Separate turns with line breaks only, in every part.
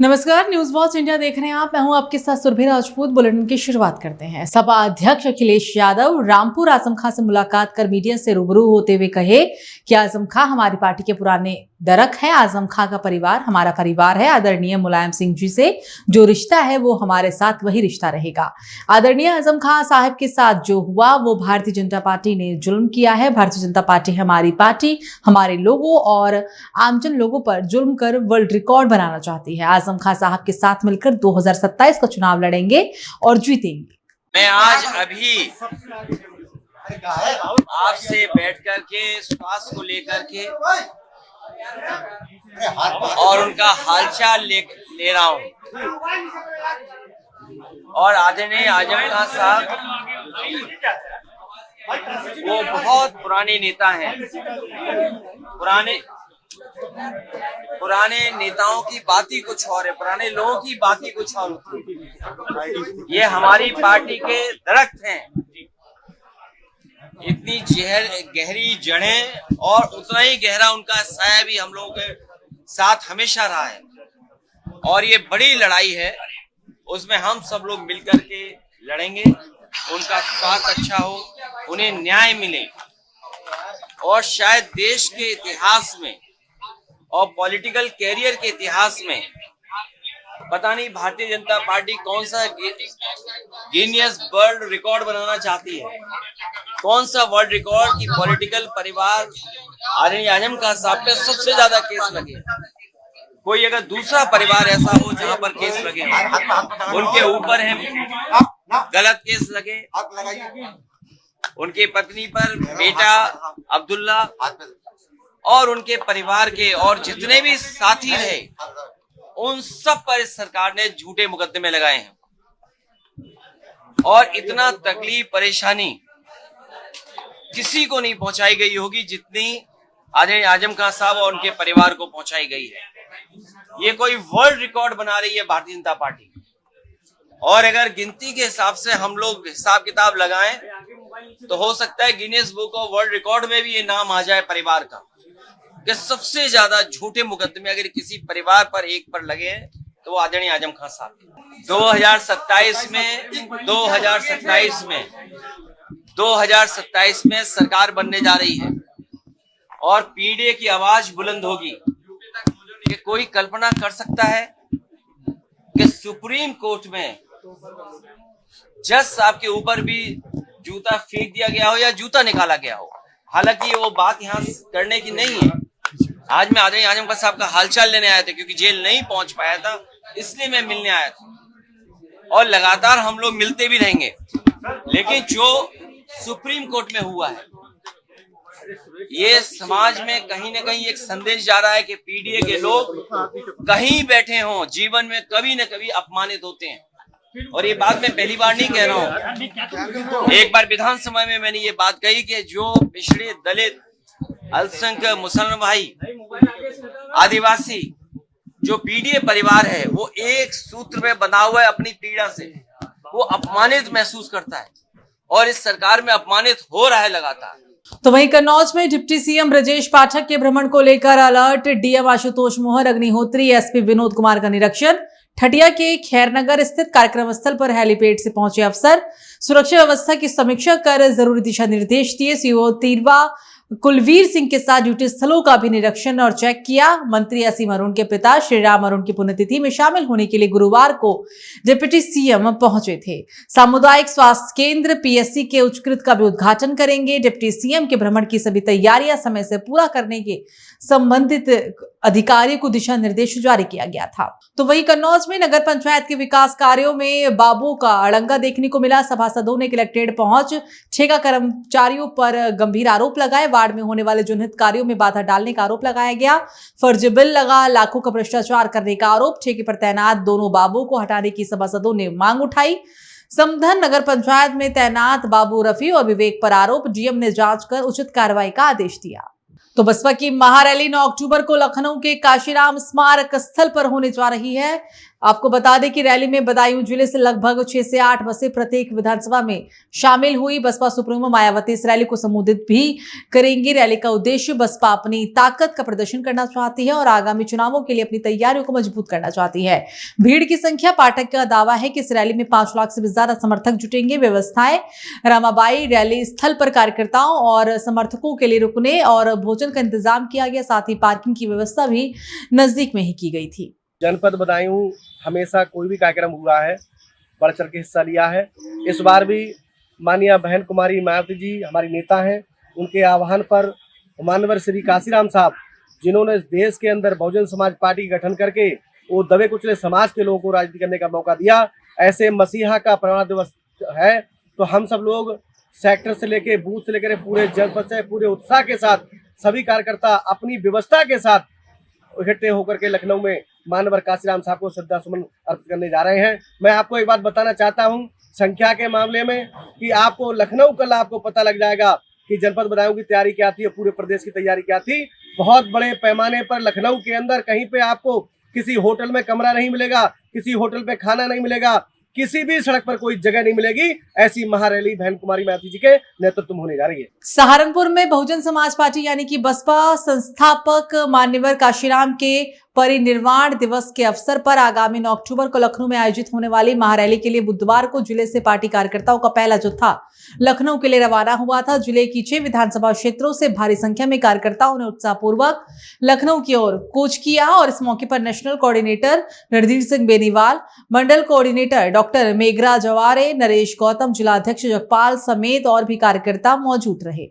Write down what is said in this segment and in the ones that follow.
नमस्कार, news watch India देख रहे हैं आप। मैं हूं आपके साथ सुरभि राजपूत। बुलेटिन की शुरुआत करते हैं। सपा अध्यक्ष अखिलेश यादव रामपुर आजम खां से मुलाकात कर मीडिया से रूबरू होते हुए कहे कि आजम खां हमारी पार्टी के पुराने दरक है। आजम खां का परिवार हमारा परिवार है। आदरणीय मुलायम सिंह जी से जो रिश्ता है वो हमारे साथ वही रिश्ता रहेगा। आदरणीय आजम खां साहब के साथ जो हुआ वो भारतीय जनता पार्टी ने जुल्म किया है। भारतीय जनता पार्टी हमारी पार्टी हमारे लोगों और आमजन लोगों पर जुल्म कर वर्ल्ड रिकॉर्ड बनाना चाहती है। आजम खां साहब के साथ मिलकर 2027 का चुनाव लड़ेंगे और जीतेंगे।
मैं आज अभी आपसे बैठ कर के स्वास्थ्य को लेकर के और उनका हालचाल ले रहा हूँ। और आदरणीय आजम खां साहब वो बहुत पुराने नेता हैं। पुराने नेताओं की बात ही कुछ और है, पुराने लोगों की बात ही कुछ और होती है। ये हमारी पार्टी के दरख्त हैं। इतनी गहरी जड़ें और उतना ही गहरा उनका साया भी हम लोगों के साथ हमेशा रहा है। और ये बड़ी लड़ाई है, उसमें हम सब लोग मिलकर के लड़ेंगे। उनका स्वास्थ्य अच्छा हो, उन्हें न्याय मिले और शायद देश के इतिहास में और पॉलिटिकल कैरियर के इतिहास में पता नहीं भारतीय जनता पार्टी कौन सा गिनीज वर्ल्ड रिकॉर्ड बनाना चाहती है, कौन सा वर्ल्ड रिकॉर्ड की पॉलिटिकल परिवार आदरणीय आजम खां साहब पे सबसे ज्यादा केस लगे। कोई अगर दूसरा परिवार ऐसा हो जहां पर केस लगे, उनके ऊपर है गलत केस लगे, उनकी पत्नी पर बेटा अब्दुल्ला और उनके परिवार के और जितने भी साथी रहे, उन सब पर इस सरकार ने झूठे मुकदमे लगाए हैं। और इतना तकलीफ परेशानी किसी को नहीं पहुंचाई गई होगी जितनी आदरणीय आजम खां साहब और उनके परिवार को पहुंचाई गई है। ये कोई वर्ल्ड रिकॉर्ड बना रही है भारतीय जनता पार्टी। और अगर गिनती के हिसाब से हम लोग हिसाब किताब लगाएं तो हो सकता है Guinness book of world record में भी ये नाम आ जाए परिवार का कि सबसे ज्यादा झूठे मुकदमे अगर किसी परिवार पर एक पर लगे तो वो आदरणीय आजम खां साहब। 2027 में सरकार बनने जा रही है और पीडीए की आवाज बुलंद होगी। कि कोई कल्पना कर सकता है कि सुप्रीम कोर्ट में जज साहब के ऊपर भी जूता फेंक दिया गया हो या जूता निकाला गया हो। हालांकि वो बात यहाँ करने की नहीं है। आज मैं आदरणीय आजम खां साहब का हालचाल लेने आया था, क्योंकि जेल नहीं पहुंच पाया था, इसलिए मैं मिलने आया था। और लगातार हम लोग मिलते भी रहेंगे। लेकिन जो सुप्रीम कोर्ट में हुआ है, ये समाज में कहीं ना कहीं एक संदेश जा रहा है कि पीडीए के लोग कहीं बैठे हों, जीवन में कभी न कभी अपमानित होते हैं। और ये बात मैं पहली बार नहीं कह रहा हूँ। एक बार विधानसभा में मैंने ये बात कही कि जो पिछड़े दलित अल्पसंख्यक मुसलमान भाई आदिवासी जो पीडीए परिवार है, वो एक सूत्र में बंधा हुआ है अपनी पीड़ा से, वो अपमानित महसूस करता है और इस सरकार में अपमानित हो रहा है लगातार।
तो वहीं कन्नौज में डिप्टी सीएम ब्रजेश पाठक के भ्रमण को लेकर अलर्ट। डीएम आशुतोष मोहर, अग्निहोत्री, एसपी विनोद कुमार का निरीक्षण। ठटिया के खैरनगर स्थित कार्यक्रम स्थल पर हेलीपैड से पहुंचे अफसर सुरक्षा व्यवस्था की समीक्षा कर जरूरी दिशा निर्देश दिए। सीओ तिरवा कुलवीर सिंह के साथ ड्यूटी स्थलों का भी निरीक्षण और चेक किया। मंत्री असीम अरुण के पिता श्री राम अरुण की पुण्यतिथि में शामिल होने के लिए गुरुवार को डिप्टी सीएम पहुंचे थे। सामुदायिक स्वास्थ्य केंद्र पीएससी के उच्चकृत का भी उद्घाटन करेंगे। डिप्टी सीएम के भ्रमण की सभी तैयारियां समय से पूरा करने के संबंधित अधिकारियों को दिशा निर्देश जारी किया गया था। तो वही कन्नौज में नगर पंचायत के विकास कार्यों में बाबू का अड़ंगा देखने को मिला। सभासदों ने कलेक्ट्रेट पहुंच ठेका कर्मचारियों पर गंभीर आरोप लगाए। वार्ड में होने वाले जनहित कार्यों में बाधा डालने का आरोप लगाया गया। फर्जी बिल लगा, लाखों का भ्रष्टाचार करने का आरोप। ठेके पर तैनात दोनों बाबू को हटाने की सभासदों ने मांग उठाई। समधन नगर पंचायत में तैनात बाबू रफी और विवेक पर आरोप। डीएम ने जांच कर उचित कार्रवाई का आदेश दिया। तो बसपा की महारैली 9 अक्टूबर को लखनऊ के काशीराम स्मारक स्थल पर होने जा रही है। आपको बता दें कि रैली में बदायूं जिले से लगभग 6 से 8 बसें प्रत्येक विधानसभा में शामिल हुई। बसपा सुप्रीमो मायावती इस रैली को संबोधित भी करेंगी। रैली का उद्देश्य बसपा अपनी ताकत का प्रदर्शन करना चाहती है और आगामी चुनावों के लिए अपनी तैयारियों को मजबूत करना चाहती है। भीड़ की संख्या, पाठक का दावा है कि इस रैली में 5 लाख से भी ज्यादा समर्थक जुटेंगे। व्यवस्थाएं रामाबाई रैली स्थल पर कार्यकर्ताओं और समर्थकों के लिए रुकने और भोजन का इंतजाम किया गया, साथ ही पार्किंग की व्यवस्था भी नजदीक में ही की गई थी।
जनपद बदायूं हमेशा कोई भी कार्यक्रम हुआ है बढ़ चढ़ के हिस्सा लिया है। इस बार भी माननीय बहन कुमारी मायावती जी हमारी नेता हैं, उनके आह्वान पर मानवर श्री काशीराम साहब, जिन्होंने इस देश के अंदर बहुजन समाज पार्टी गठन करके वो दबे कुचले समाज के लोगों को राजनीति करने का मौका दिया, ऐसे मसीहा का प्रमाण दिवस है। तो हम सब लोग सेक्टर से लेके बूथ से लेकर पूरे जनपद से पूरे उत्साह के साथ सभी कार्यकर्ता अपनी व्यवस्था के साथ इकट्ठे होकर के लखनऊ में मानवर काशीराम साहब को श्रद्धा सुमन अर्पित करने जा रहे हैं। मैं आपको एक बात बताना चाहता हूं संख्या के मामले में कि आपको लखनऊ कल आपको पता लग जाएगा कि जनपद बदायूं की तैयारी क्या थी और पूरे प्रदेश की तैयारी क्या थी। बहुत बड़े पैमाने पर लखनऊ के अंदर कहीं पे आपको किसी होटल में कमरा नहीं मिलेगा, किसी होटल पे खाना नहीं मिलेगा, किसी भी सड़क पर कोई जगह नहीं मिलेगी। ऐसी महारैली बहन कुमारी मायावती जी के नेतृत्व में होने जा रही है।
सहारनपुर में बहुजन समाज पार्टी यानी कि बसपा संस्थापक मान्यवर काशीराम के परिनिर्वाण दिवस के अवसर पर आगामी 9 अक्टूबर को लखनऊ में आयोजित होने वाली महारैली के लिए बुधवार को जिले से पार्टी कार्यकर्ताओं का पहला जत्था लखनऊ के लिए रवाना हुआ था। जिले की 6 विधानसभा क्षेत्रों से भारी संख्या में कार्यकर्ताओं ने उत्साहपूर्वक लखनऊ की ओर कूच किया और इस मौके पर नेशनल कोऑर्डिनेटर रणधीर सिंह बेनीवाल, मंडल कोऑर्डिनेटर डॉक्टर मेघरा जवारे, नरेश गौतम, जिला अध्यक्ष जगपाल समेत और भी कार्यकर्ता मौजूद रहे।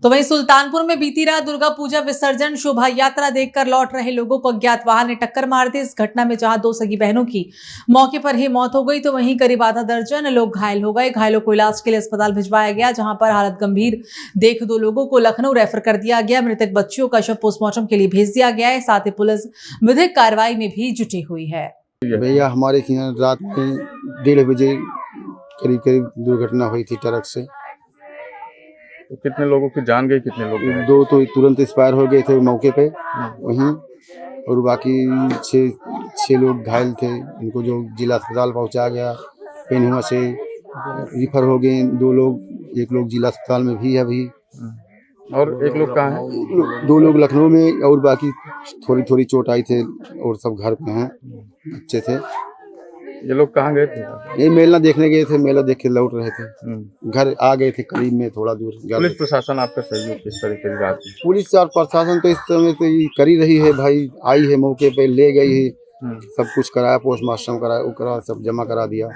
तो वहीं सुल्तानपुर में बीती रात दुर्गा पूजा विसर्जन शोभा यात्रा देखकर लौट रहे लोगों को अज्ञात वाहन ने टक्कर मार दी। इस घटना में जहां 2 सगी बहनों की मौके पर ही मौत हो गई, तो वहीं करीब आधा दर्जन लोग घायल हो गए। घायलों को इलाज के लिए अस्पताल भिजवाया गया, जहां पर हालत गंभीर देख 2 लोगों को लखनऊ रेफर कर दिया गया। मृतक बच्चियों का शव पोस्टमार्टम के लिए भेज दिया गया है। साथ ही पुलिस विधिक कार्रवाई में भी जुटी हुई है।
भैया हमारे यहाँ रात में 1:30 बजे करीब दुर्घटना हुई थी ट्रक से।
तो कितने लोगों की जान गई, कितने लोग गए?
2 तो तुरंत एक्सपायर हो गए थे मौके पे वहीं, और बाकी 6 लोग घायल थे। इनको जो जिला अस्पताल पहुंचा गया, पेनहुआ से रिफर हो गए 2 लोग, 1 लोग जिला अस्पताल में भी है अभी।
और 1 लोग कहाँ है?
2 लोग लखनऊ में, और बाकी थोड़ी चोट आई थे और सब घर पे हैं, अच्छे थे।
ये लोग कहाँ गए थे?
ये मेला देखने गए थे, मेला देख के लौट रहे थे, घर आ गए थे करीब में थोड़ा दूर।
पुलिस प्रशासन आपका सहयोग किस तरीके से रात में?
पुलिस और प्रशासन तो इस समय तो ये कर ही रही है भाई, आई है मौके पे, ले गई है, सब कुछ कराया, पोस्टमार्टम कराया, वो करा, सब जमा करा दिया।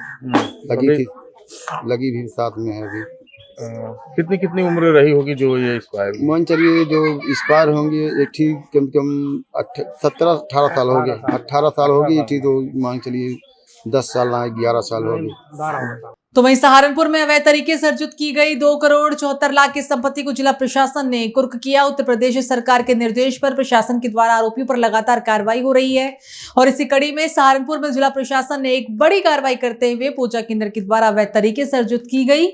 लगी भी साथ में है अभी।
कितनी उम्र रही होगी जो ये एक्सपायर?
मान चलिए जो एक्सपायर होंगे एक ठीक कम से कम 17-18 साल हो गए, 18 साल होगी ठीक, तो मान चलिए 10 साल ना 11 साल होगी।
तो वहीं सहारनपुर में अवैध तरीके से अर्जित की गई 2 करोड़ 74 लाख की संपत्ति को जिला प्रशासन ने कुर्क किया। उत्तर प्रदेश सरकार के निर्देश पर प्रशासन के द्वारा आरोपियों पर लगातार कार्रवाई हो रही है और इसी कड़ी में सहारनपुर में जिला प्रशासन ने एक बड़ी कार्रवाई करते हुए पूजा केंद्र के द्वारा अवैध तरीके से अर्जित की गई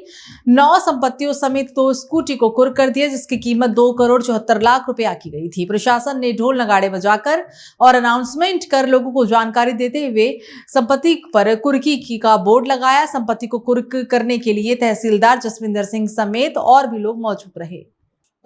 9 संपत्तियों समेत 2 स्कूटी को कुर्क कर दिया, जिसकी कीमत 2 करोड़ 74 लाख रुपए आकी गई थी। प्रशासन ने ढोल नगाड़े बजाकर और अनाउंसमेंट कर लोगों को जानकारी देते हुए संपत्ति पर कुर्की का बोर्ड लगाया। संपत्ति को कुर्क करने के लिए तहसीलदार जसविंदर सिंह समेत और भी लोग मौजूद रहे।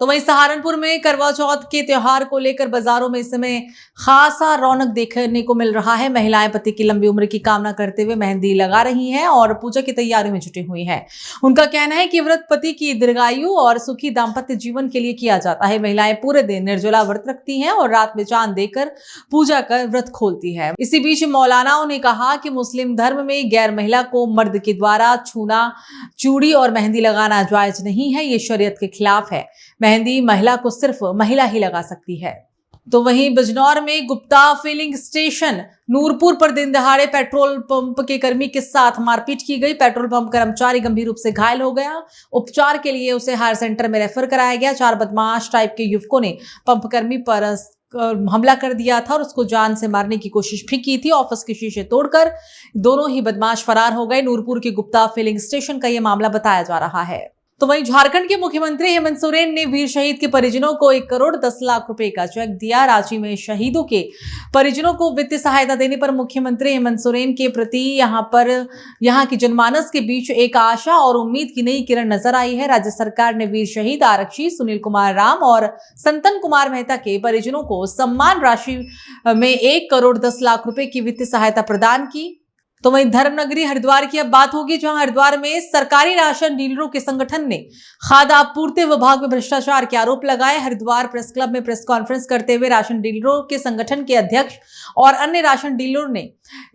तो वहीं सहारनपुर में करवा चौथ के त्योहार को लेकर बाजारों में इस समय खासा रौनक देखने को मिल रहा है। महिलाएं पति की लंबी उम्र की कामना करते हुए मेहंदी लगा रही हैं और पूजा की तैयारियों में जुटी हुई हैं। उनका कहना है कि व्रत पति की दीर्घायु और सुखी दाम्पत्य जीवन के लिए किया जाता है। महिलाएं पूरे दिन निर्जला व्रत रखती हैं और रात में चांद देकर पूजा कर व्रत खोलती है। इसी बीच मौलानाओं ने कहा कि मुस्लिम धर्म में गैर महिला को मर्द के द्वारा छूना, चूड़ी और मेहंदी लगाना जायज नहीं है, ये शरीयत के खिलाफ है। मेहंदी महिला को सिर्फ महिला ही लगा सकती है। तो वहीं बिजनौर में गुप्ता फिलिंग स्टेशन नूरपुर पर दिन दहाड़े पेट्रोल पंप के कर्मी के साथ मारपीट की गई। पेट्रोल पंप कर्मचारी गंभीर रूप से घायल हो गया। उपचार के लिए उसे हायर सेंटर में रेफर कराया गया। 4 बदमाश टाइप के युवकों ने पंप कर्मी पर हमला कर दिया था और उसको जान से मारने की कोशिश भी की थी। ऑफिस के शीशे तोड़कर दोनों ही बदमाश फरार हो गए। नूरपुर के गुप्ता फिलिंग स्टेशन का यह मामला बताया जा रहा है। तो वहीं झारखंड के मुख्यमंत्री हेमंत सोरेन ने वीर शहीद के परिजनों को 1 करोड़ 10 लाख रुपए का चेक दिया। रांची में शहीदों के परिजनों को वित्तीय सहायता देने पर मुख्यमंत्री हेमंत सोरेन के प्रति यहां की जनमानस के बीच एक आशा और उम्मीद की नई किरण नजर आई है। राज्य सरकार ने वीर शहीद आरक्षी सुनील कुमार राम और संतन कुमार मेहता के परिजनों को सम्मान राशि में 1 करोड़ 10 लाख रुपए की वित्तीय सहायता प्रदान की। तो वहीं धर्मनगरी हरिद्वार की अब बात होगी, जहां हरिद्वार में सरकारी राशन डीलरों के संगठन ने खाद्य आपूर्ति विभाग में भ्रष्टाचार के आरोप लगाए। हरिद्वार प्रेस क्लब में प्रेस कॉन्फ्रेंस करते हुए राशन डीलरों के संगठन के अध्यक्ष और अन्य राशन डीलरों ने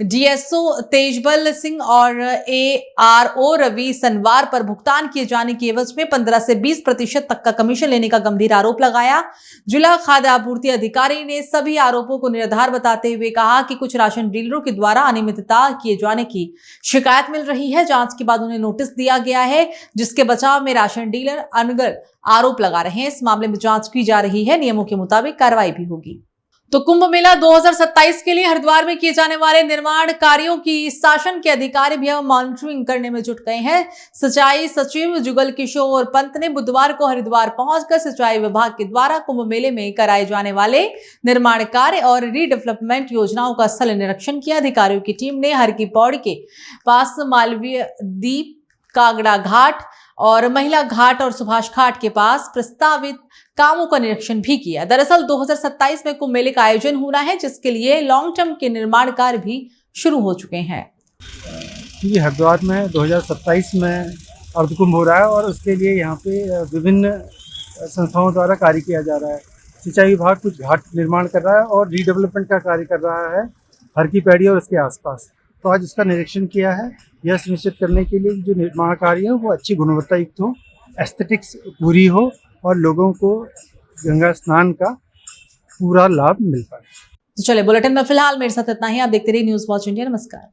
डीएसओ तेजबल सिंह और एआरओ रवि सनवार पर भुगतान किए जाने की एवज में 15 से 20% तक का कमीशन लेने का गंभीर आरोप लगाया। जिला खाद्य आपूर्ति अधिकारी ने सभी आरोपों को निराधार बताते हुए कहा कि कुछ राशन डीलरों के द्वारा अनियमितता किए जाने की शिकायत मिल रही है। जांच के बाद उन्हें नोटिस दिया गया है, जिसके बचाव में राशन डीलर अनगढ़ आरोप लगा रहे हैं। इस मामले में जांच की जा रही है, नियमों के मुताबिक कार्रवाई भी होगी। तो कुंभ मेला 2027 के लिए हरिद्वार में किए जाने वाले निर्माण कार्यों की शासन के अधिकारी भी अब मॉनिटरिंग करने में जुट गए हैं। सिंचाई सचिव जुगल किशोर पंत ने बुधवार को हरिद्वार पहुंचकर सिंचाई विभाग के द्वारा कुंभ मेले में कराए जाने वाले निर्माण कार्य और रीडेवलपमेंट योजनाओं का स्थल निरीक्षण किया। अधिकारियों की टीम ने हर की पौड़ी के पास मालवीय द्वीप, कागड़ा घाट और महिला घाट और सुभाष घाट के पास प्रस्तावित कामों का निरीक्षण भी किया। दरअसल 2027 में कुंभ मेले का आयोजन होना है, जिसके लिए लॉन्ग टर्म के निर्माण कार्य भी शुरू हो चुके हैं।
क्योंकि हरिद्वार में 2027 में अर्धकुंभ हो रहा है और उसके लिए यहाँ पे विभिन्न संस्थाओं द्वारा कार्य किया जा रहा है। सिंचाई विभाग कुछ घाट निर्माण कर रहा है और रीडेवलपमेंट का कार्य कर रहा है हर की पैड़ी और उसके आसपास। तो आज उसका निरीक्षण किया है, यह सुनिश्चित करने के लिए जो निर्माण कार्य है वो अच्छी गुणवत्ता युक्त हो, एस्थेटिक्स पूरी हो और लोगों को गंगा स्नान का पूरा लाभ मिल पाए।
तो चले बुलेटिन में फिलहाल मेरे साथ इतना ही। आप देखते रहिए न्यूज़ वॉच इंडिया। नमस्कार।